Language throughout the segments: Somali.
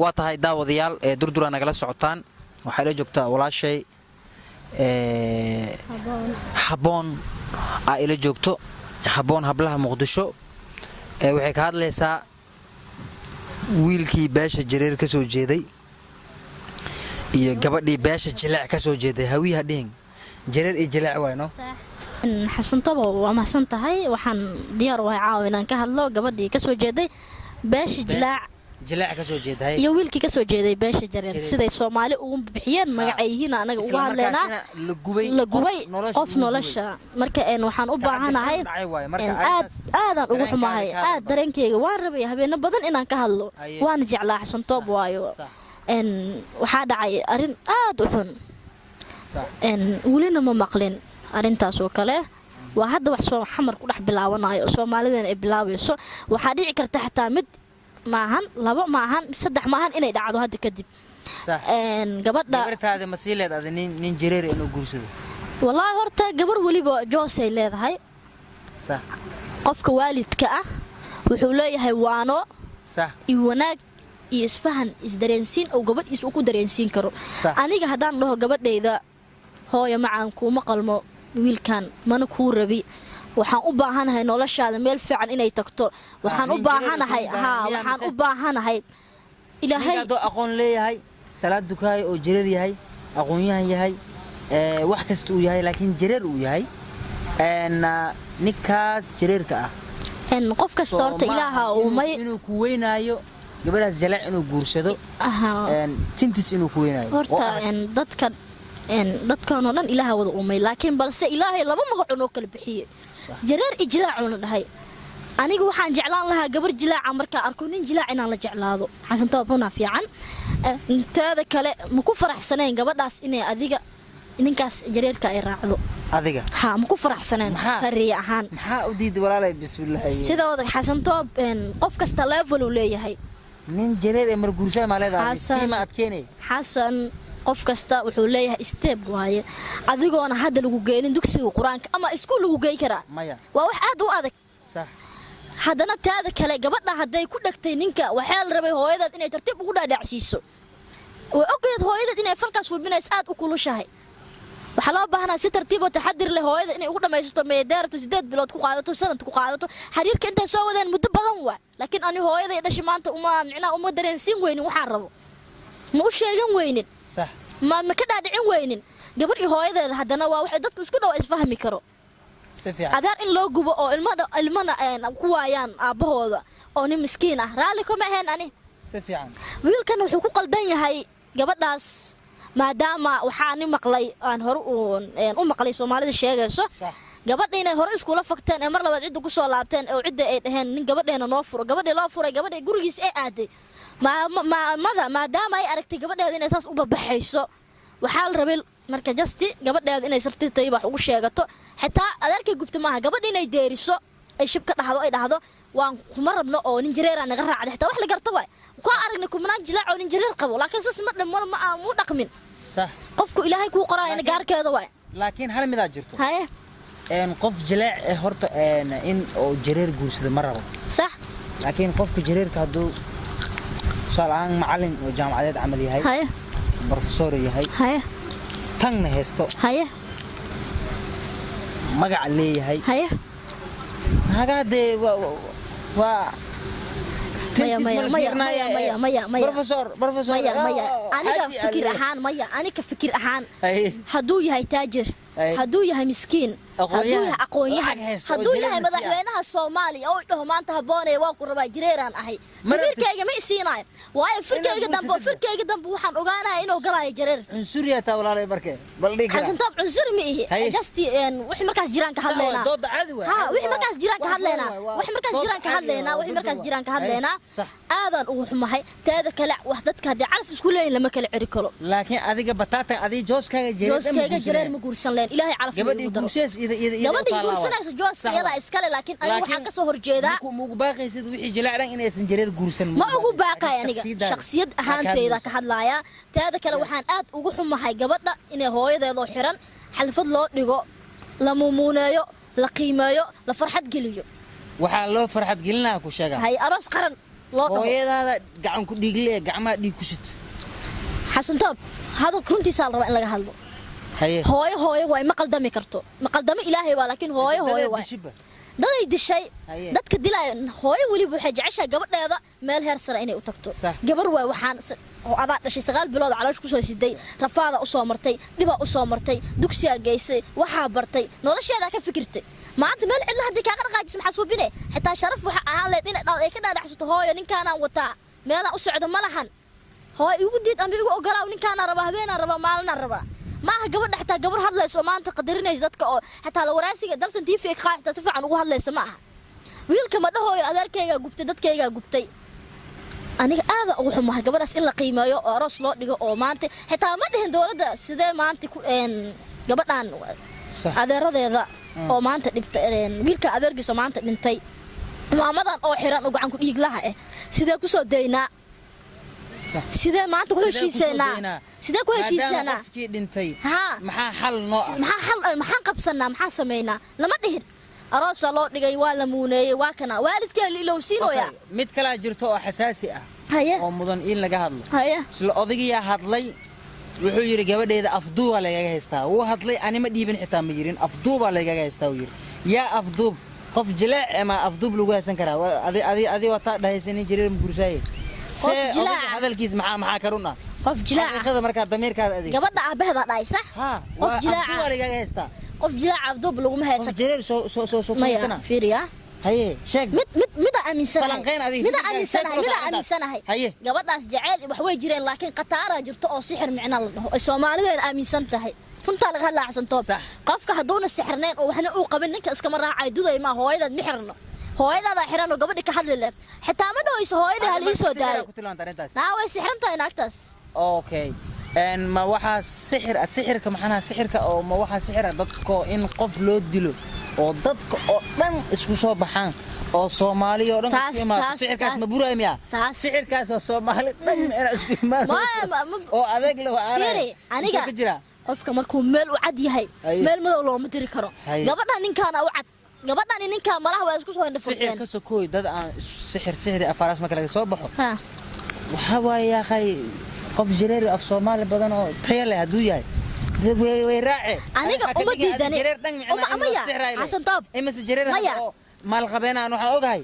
waa tahay daawadayaal durdura nagala socotaan waxay la joogtaa walaashay haboon ay ila joogto haboon hablaha muqdisho waxay ka hadlaysaa wiilkii beesha jareer ka soo jeeday iyo gabadhii beesha jilaac ka soo jeeday hawiyaha dhing jareer iyo jilaac wayno xasantaba waa mahsan tahay waxaan diyaar u ahay caawa inaan ka hadlo gabadhii ka soo jeeday beesha jilaac ka soo jeeday iyo wiilkii ka soo jeeday beesha jareer siday Soomaali ugu bixiyeen magacayhiin anaga uga hadleena la gubay qof nolosha marka waxaan u baahanahay aadan ugu xumahay aad dareenkeyga waan rabay habeena badan inaan ka hadlo waan jeclaa xasantoob waayo waxa dhacay arin aad u xun wulina ma maqlin arintaas oo kale waa hadda wax soo xamar ku dhax bilaawanayo Soomaaliyeena ay bilaabayso waxa dhici karta xataa mid maahan laba maahan saddex maahan inay dhacdo hadda kadib gabadhaada ma sii leedahay nin jareer inuu guursado wallahi horta gabar waliba joosay leedahay sax qofka waalidka ah wuxuu leeyahay waano sax iyo wanaag iyo isfahan isdareensiin oo gabadhiis uu ku dareensiin karo aniga hadaan dhaho gabadhayda hooyo macaan kuma qalmo wiilkan mana ku rabi waxaan u baahanahay noloshaada meel fiican inay tagto waxaan u baahanahay ilaahay dad aqoon leeyahay salaad dukaay oo jareer yahay aqoon yahay wax kasta uu yahay laakiin jareer uu yahay nikaas jareerka ah qof kasta horta ilaaha uu may inuu ku weynaayo gabadhaas jalaac inuu guursado tintis inuu ku weynaayo horta dadkan oo dhan ilaaha wada uumay laakiin balse ilaahay laba magac oo kala bixiyay jareer iyo jilaac oo dhahay aniga waxaan jeclaan lahaa gabar jilaaca marka arko nin jilaac inaan la jeclaado xasantoob una fiican intaada kale ma ku faraxsaneen gabadhaas inay adiga ninkaas jareerka ay raacdo adiga ma ku faraxsaneen fariye ahaan maxaa u diiday walaalay bismillaah sidoo xasantoob qof kasta level uu leeyahay nin jareer ee mar guursaa ma leedahay qiimo adkeenay xasan qof kasta wuxuu leeyahay step waaye adigoona hadda lagu geelin dugsiga quraanka ama iskuul lagu geey karaa waa wax aad u adag sax hadana taada kale gabadha haday ku dhagtay ninka waxa la rabay hooyadeed inay tartiib ugu dhaadhacsiiso oo ogeed hooyadeed inay falkaas wabinays aad u kulushahay waxa loo baahnaa si tartiib oo taxadir leh hooyada inay ugu dhamaysto meedeerto 8 bilood ku qaadato sanad ku qaadato xiriirka intay soo wadeen muddo badan waa laakiin ani hooyaday dhashay maanta uma dareensiin weynin waxaan rabo ma u sheegan weynin صح ما ka dhaadhicin weynin gabar iyo hooyadeeda hadana waa wax dadku isku dhaw isfahmi karo safiican adar in loo gubo oo ilmana ku waayaan aabahooda oo nin miskiin ah raali kuma ahayn ani safiican wiilkan wuxuu ku qaldan yahay gabadhaas maadaama waxaan maqlay aan hore u maqlay Soomaalida sheegayso gabadha inay hore isku la fagteen ee mar labaad cid ku soo laabteen oo cid ay dhaheen nin gabadheena noo furo gabadha loo furay gabadha gurigiisa ay aaday maadaama ay aragtay gabadheeda inay saas u babaxayso waxa la rabay marka justi gabadheeda inay sartitay wax ugu sheegato xitaa adeerkay gubta maaha gabadha inay deeriso ay shib ka dhaxdo ay dhahdo waan kuma rabno oo nin jareer aan naga raacday xitaa wax la garto way ku aragnay kumanaan jilaac oo nin jareer qabo laakiin saas ma dhammo ma aanu dhaqmin صح qofku ilaahay ku qoraa in gaarkeeda way laakiin hal mid aad jirto qof jilaac horta in oo jareer guursado ma rabo صح laakiin qofka jareerka haduu سالان معلم وجامعات عمل يهي هاي بروفيسور يهي هاي تن هيستو هاي مقع لي يهي هاي هذا و ميا بروفيسور ميا أنا كفكر أحان هدو يهي تاجر هدو يهي مسكين هدو يهي أقوياء هدو يهي مدحوينها الصومالي أو إنه ما أنت هبوني واقو ربا جريران أحي مبيركيغا ما يسيناي واي فركيغا دنبو وحان أغانا إنه قراي جرير عنصرية تاولاري بركي بلديك حسن طب عنصر مئيه جاستي وحي مركز جيران كهدلينا ضد عدوى وحي مركز جيران كهدلينا وحي مركز جيران كهدلينا آذان وحماهي تاذا كلا وحدتك هدي عارف اسكولين لما كلا عركلو لكن أذيك بطاطا أذي جوزكا جرير مقورسان لين إلهي عارف gabadhii guursays gabadhii guursanayso joos iyada iskale laakiin anigu waxaan ka soo horjeedaa ugu baaqaysid wixii jilaacan inaysan jareer guursan ma ugu baaqay aniga shakhsiyad ahaanteyda ka hadlaaya taada kale waxaan aad ugu xumahay gabadha inay hooyadeedo xiran xalfad loo dhigo la muumuuneeyo la qiimeeyo la farxad geliyo waxa loo farxad gelinaa ku sheega hay aroos qaran loo dhaho hooyadaada gacan ku dhiigle gacmaha dhiig ku sito xasan toob hadal runtiisa la rabaa in laga hadlo haye hooyo way ma qaldami karto ma qaldami ilaahay waa laakiin hooyo way daday dishay dadka dilay hooyo waliba waxay jeceshahay gabadheeda meel heer sare inay u tagto gabar way waxaan oo adaa dhashay 9 bilood caloosh ku soo siday rafaada u soo martay dhiba u soo martay dugsiga geysay waxa bartay nolosheeda ka fikirtay maanta meel cid la hadii ka qarqaajis maxaa suubine xitaa sharaf waxa ahaan leed in ay ka dhaadhaxsato hooyo ninkaan wata meel u socdo malahan hooyo igu diid ama igu ogolaaw ninkaan raba habeen raba maalin raba maaha gabadha xitaa gabar hadlayso maanta qadarinaysa dadka oo xitaa la waraasiga dalsan TV ka xitaa si fiican ugu hadlaysa maaha wiilka ma dhahooyo adeerkayga gubtay dadkayga gubtay aniga aad ugu xumahay gabadhaas in la qiimeeyo oo aroos loo dhigo oo maanta xitaa ma dhihin dawladda sidee maanta ku gabadhan adeeradeeda oo maanta dhibtay wiilka adeergiisa maanta dhintay maamadan oo xiran oo gacan ku dhiig laha sidee ku soo deynaa sidee maanta ku heshiisanaa sidee ku heshiisanaa qofkii dhintay ha maxaa xal noo maxaa qabsanaa maxaa sameynaa lama dhihin aroos loo dhigay waa la muuneeyay waa kana waalidkeen ilowsiinooya mid kala jirto oo xasaasi ah haye oo mudan in laga hadlo haye isla odagiya hadlay wuxuu yiri gabadheeda afduuba laga haystaa uu hadlay anima dhiibin xitaa ma yirin afduuba laga haystaa uu yiri yaa afduub qof jilaac ama afduub lagu haysan karaa adi wata dhahaysan jireer mugursaay hadalkiis maxaa karuna qof jilaac xaqiiqada marka dameerkaada adeeg gabadha aabaheeda dhaysa qof jilaac laga haystaa qof jilaac afduub lagu ma haysan jireer soo ma fiiriya haye sheeg mid aaminsan falanqeen adiga mid aaminsanahay gabadhaas jacayl wax way jireen laakiin qataara jirto oo sixir micna la dhaho ay Soomaaliyeed aaminsan tahay runta laga hadlaacsan toob qofka haduuna sixirneen oo waxna uu qabin ninka iska ma raacay duday ma hooyadad mixirno hooyadada xiran oo gabadhi ka hadlile xitaa ma dhawayso hooyada hal ii soo daayo way sixrantahay naagtaas okay ma waxa sixirka maxana sixirka oo ma waxa sixira dadko in qof loo dilo oo dadka oo dhan isku soo baxaan oo Soomaali oo dhan isku imaado sixirkaas ma buraaymiya sixirkaas oo Soomaali dhan isku imaado oo adeeg loo aaray aniga qofka markuu meel u cad yahay meel madow loo ma diri karo gabadha ninkaana u cad gabadhan ninka malaha waa isku soo indhafurteen sixir ka soo kooy dad aan sixir afaraas ma kala soo baxo waxa waaya akhay qof jireer af Soomaali badan oo tayale haduu yahay way raace aniga uma diidani amaya xasan toob imise jireer oo maal qabeenaan waxa ogahay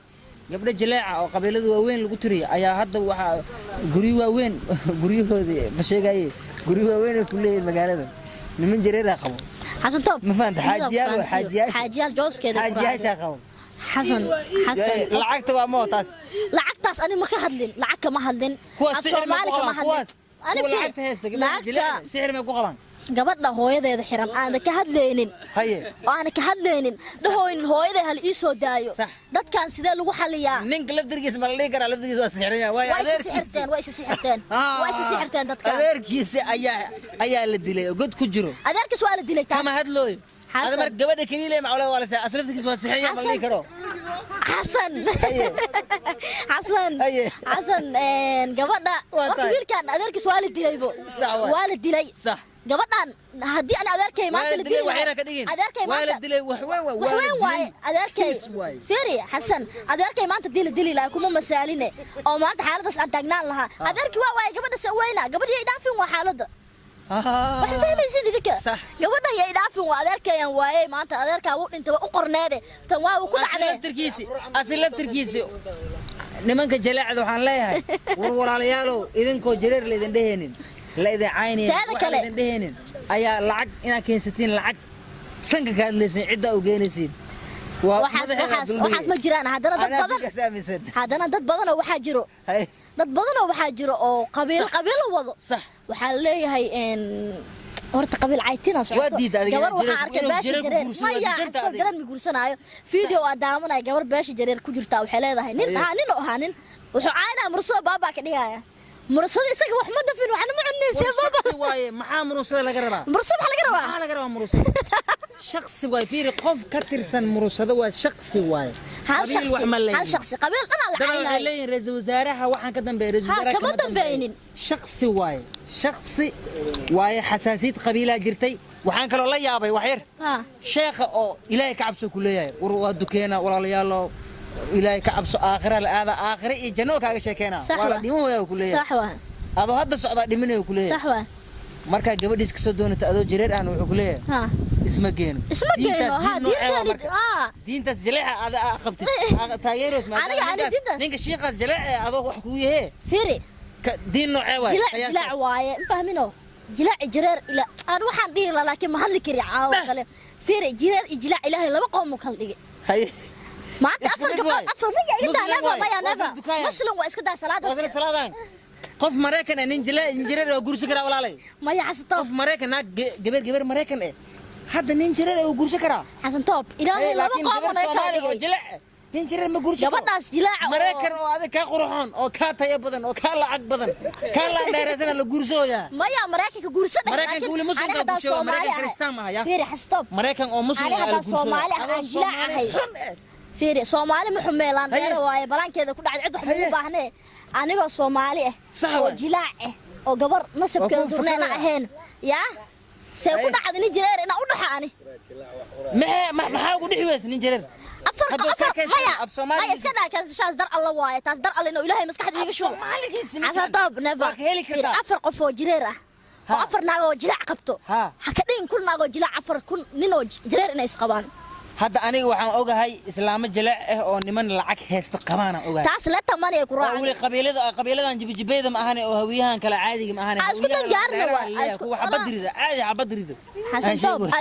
gabdha jileeca oo qabiilada waaweyn lagu tiriyo ayaa hadda waxa guri waaweyn guriyahoodii ma sheegay guri waaweyn ku leeyahay magaalada niman jireer qabo حسن طب ما فهمت حاجيال جوز كده حاجيال شاقو حسن لعقت وموتاس لعقتاس انا ما كهدلين لعق ما هدلين الصومالي كما هدلين انا لعقت هيست سحر ما كو قبان gabadha hooyadeeda xiran aan ka hadlaynin haye aan ka hadlaynin dhahooyin hooyadeeda hal ii soo daayo dadkan sidee lagu xaliyaa ninka lafdirkiisa ma la kara lafdirkiisa waa sixiraya way sixirteen dadka adeerkiisa ayaa la dilay god ku jiro adeerkiis waa la dilay kama hadlooy hada mar gabadha kaliya ma wala wala aslaftirkiisa waa sixiraya ma la karo حسن حسن gabadha wiilkan adeerkiis waa la dilaybo waa la dilay صح gabadhan hadii aan adeerkay maanta la dilay adeerkay maanta la dilay wax waay adeerkay fiiri xasan adeerkay maanta dilay la kuma masaaline oo maanta xaaladaas aan taagnaan lahaa adeerkii waa waay gabadha sawayna gabadhii ay dhaafin waa xaalada waxaan fahmaysin idinka gabadhan ay dhaafin waa adeerkayaan waayay maanta adeerkaa uu dhintay waa u qorneede tan waa uu ku dhacday laftirkiisi nimanka jalaacada waxaan leeyahay war walaalayaalow idinkoo jareer la idin dheheenin la idin cayneen waxa la idin dheheenin ayaa lacag ina keensatiin lacag sanka ka hadlaysan cidda u geenaysiin waxaas ma jiraan haddana dad badan oo waxaa jiro dad badan oo waxaa jiro oo qabiilo wado waxaa leeyahay horta qabiil caytina socoto gabar waxa arkay baashi jareer maya xasto jareer mi guursanaayo video waa daamanay gabar baashi jareer ku jirta waxay leedahay nin wuxuu caynaa mursada baaba ka dhigaya mursada isaga wax ma dafin waxna ma cunneysay baaba waaye maxaa mursada laga rabaa mursada waxa laga rabaa mursada shakhsi waay fiiri qof ka tirsan mursada waa shakhsi waay qabiil wax ma leeyahay shakhsi qabiil dana la caynaa leeyahay ra'iisul wasaaraha waxaan ka dambeeyay ra'iisul wasaaraha kama dambeeynin shakhsi waay xasaasiyad qabiila jirtay waxaan kale la yaabay wax yar sheekha oo ilaahay ka cabso ku leeyahay war waa dukeena walaalayaalo ilaahay ka cabso aakhira la aada aakhira iyo janno kaaga sheekeena wala dhimo way ku leeyahay sax waa adoo hadda socda dhiminayo ku leeyahay sax waa marka gabadhiis ka soo doonata adoo jireer aan wuxuu ku leeyahay ha isma geeno ha diintaas jaleeca ada qabtid taageeros ma ninka sheekhaas jaleeca adoo wax ku yahay fiiri diin noocee waay jilaac waaye fahmino jilaac jireer ila aan waxaan dhihi lahaa laakiin ma hadli kari caawa kale fiiri jireer iyo jilaac ilaahay laba qoom kala dhigay hay maanta afar ma yahay muslim waa iska daa salaada qof Mareykan nin jireer oo gursi kara walaalay ma ya xasan qof Mareykan gabar Mareykan hadda nin jireer oo gursi kara xasan top ilaahay laba qoom kala dhigay nin jireer ma gursi gabadhaas jilaac Mareykan oo aad ka qurxoon oo ka tayo badan oo ka lacag badan ka la dheeraysan la gursooya ma ya Mareykanka gursadhay Mareykanka wali muslim ka bulsho Mareykan kristaan ma ya fiiri xasan top Mareykan oo muslim ah Soomaali aan jilaac ahay fiiri Soomaali ma xumeelaan dheer waaye balankeeda ku dhacay cid wax ma u baahnee anigoo Soomaali ah oo jilaac ah oo gabar nasabkeeda durneena ahayn yaa see ku dhacday nin jireer ina u dhaxaani maxaa ugu dhixi weys nin jireer afar maya iska dhaakan shaas dar alla waaye taas dar alla inuu ilaahay maskaxda iga shubo asa doob never afar qof oo jireer ah oo afar naag oo jilaac qabto ha ka dhigin kun naag oo jilaac afar kun nin oo jireer inay isqabaan hadda aniga waxaan ogahay islaamo jilaac ah oo niman lacag heesta qabaan ogahay taas la tamanay ku raacay wali qabiiladan jibijibeeda ma ahane oo hawiyahan kala caadiga ma ahane isku dangaarna waa isku xabadrida caadi xabadrida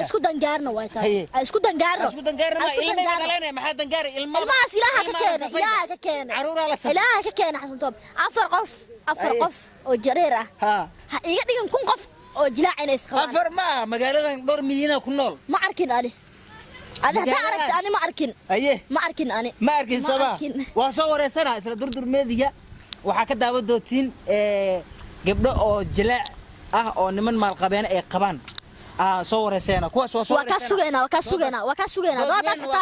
isku dangaarna waa taas isku dangaarna ilmo galana maxaa dangaar ilmaas ilaaha ka keenay caruura la sax ilaaha ka keenay xasan top afar qof oo jireer ah ha iga dhigin kun qof oo jilaac inay isqabaan afar ma magaaladan dhowr milyan ku nool ma arkin ali هذا تعرف أنا ما أركن أيه ما أركن أنا ما أركن سبا وصور سنة إسلا دردر ميديا وحكدا ودوتين قبل أو جلاء أو نمن مال قبيان قبان صور سنة كوس وصور وكاسوجنا ده تستا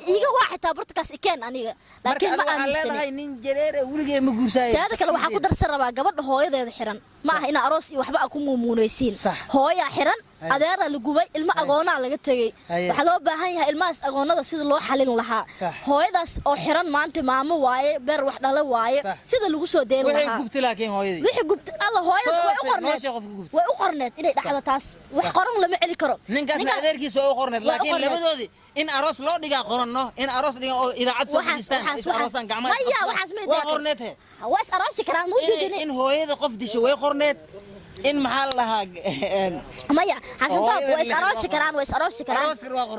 يجوا واحد تبرت كاس إكان أنا لكن ما أمسني هاي نينجرير ولقي مجوساي هذا كله وحكود درس ربع قبل هو يده حرن ما هنا أروسي وحبا أكون مونيسين هو يا حرن أدار الجوبي الماء أغونا على جتة وحلو بهاي الماء أغونا ده سيد الله حلين لها هو يده أو حرن ما أنت مامو واي بر وحدة لا واي سيد اللي دين لها وحي جبت لكن هو يدي وحي جبت الله هو يده وأقرنت إذا دعوة تاس وحقرن لما علي كرو نينكاس أديركي سو أقرنت لكن لبدودي إن أروس لو دقا قرنه إن أروس دقا إذا عد سوفيستان أروسان قعمات وقرنته واس أروسي كلام مو دقني إن هو يده قف دي شوي قرنت إن محل لها مايا حسن طاب واس أروسي كلام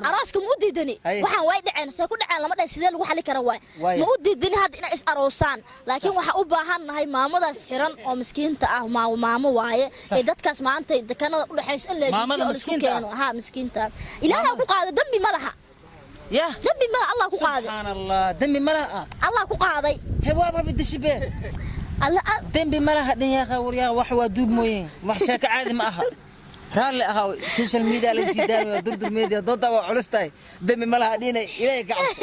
أروسك مو دقني وحن وايد عين سكون عين لما ده سيدل وحلي كرواي مو دقني هاد إن إس أروسان لكن وح أباهن هاي ماما ده سحران أو مسكين تأه ماما واي إذا كاس ما أنت إذا كانوا لحيس إلا مسكين ها مسكين تأه إلهي وقاعد دمي ملها يا دمي ملا الله كقاضي سبحان الله دمي ملا الله كقاضي هو ما بدش به الله دمي ملا هدني يا خور يا وحوا دوب موين وحشاك عادي ما أها رال أها سوشيال ميديا لك سيدان ودرد الميديا ضد وعلستاي دمي ملا هدينا إليك عبس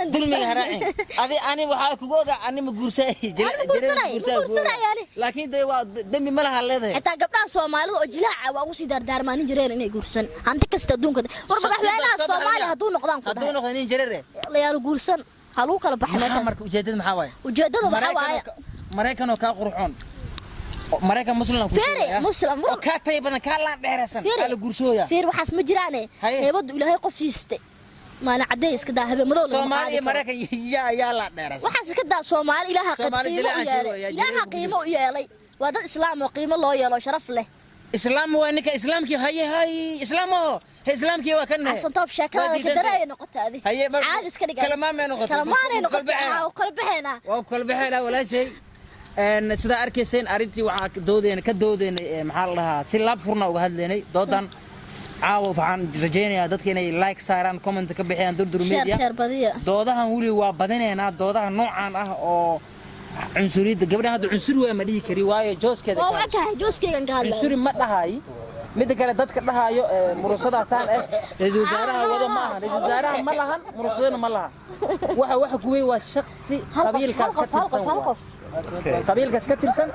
دلمي هراعين هذه أنا وحاك وجا أنا مجورساي يعني لكن دمي ملا هالله حتى قبل الصومالي وجلاء وأوصي دار ما نجرين إني جورسن عندك استدون كده وربنا حوالي الصومالي هدون نقدان جريرة يا جورسن هلو كلا بحنا مرك وجدد محاوي محاوي مريكان وكاقرحون مريكان مسلم فيري مسلم وكاتي بدنا كلا دهرسن قال غورسويا فير waxaas ma jiraan heebad ilaahay qof siiste maana cadeys ka daa habe madow Soomaaliya Mareykan yaa la dheerasay waxaas ka daa Soomaali ilaaha qiimo u yeelay waa dad islaam oo qiimo loo yeelo sharaf leh islaam waa ninka islaamkii hay islaamo islaamkii waa kan asan top shakada ka daray noqotay caadi iska dhigan kalamaanay noqotay waa kalbaxeena wala shay sida arkayseen arintii waxa doodeen maxaa la dhahaa si laab furna uga hadleynay doodan caawa waxaan rajaynayaa dadka inay like saaraan comment ka bixiyaan durdur media doodahan wali waa badinayna doodaha noocan ah oo cunsuriyada gabadha hadda cunsur waa ma dhihi kari waayo jooskeeda jooskeygan ka hadlay cunsuri ma dhahay mid kale dadka dhahayo murusadaasaan ra'iisul wasaaraha wada ma aha ra'iisul wasaaraha ma lahan murusadana ma laha waxa kuway waa shakhsi qabiilkaas ka tirsan qabiilkaas ka tirsan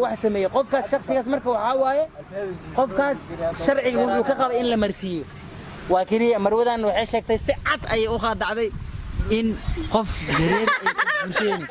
wax sameeyay qofkaas shakhsigaas marka waxa waaye qofkaas sharciga wuxuu ka qaba in la marsiiyo waa kaliya marwadan waxay sheegtay si cad ay u qaadacday in qof jareer aysan bulsheen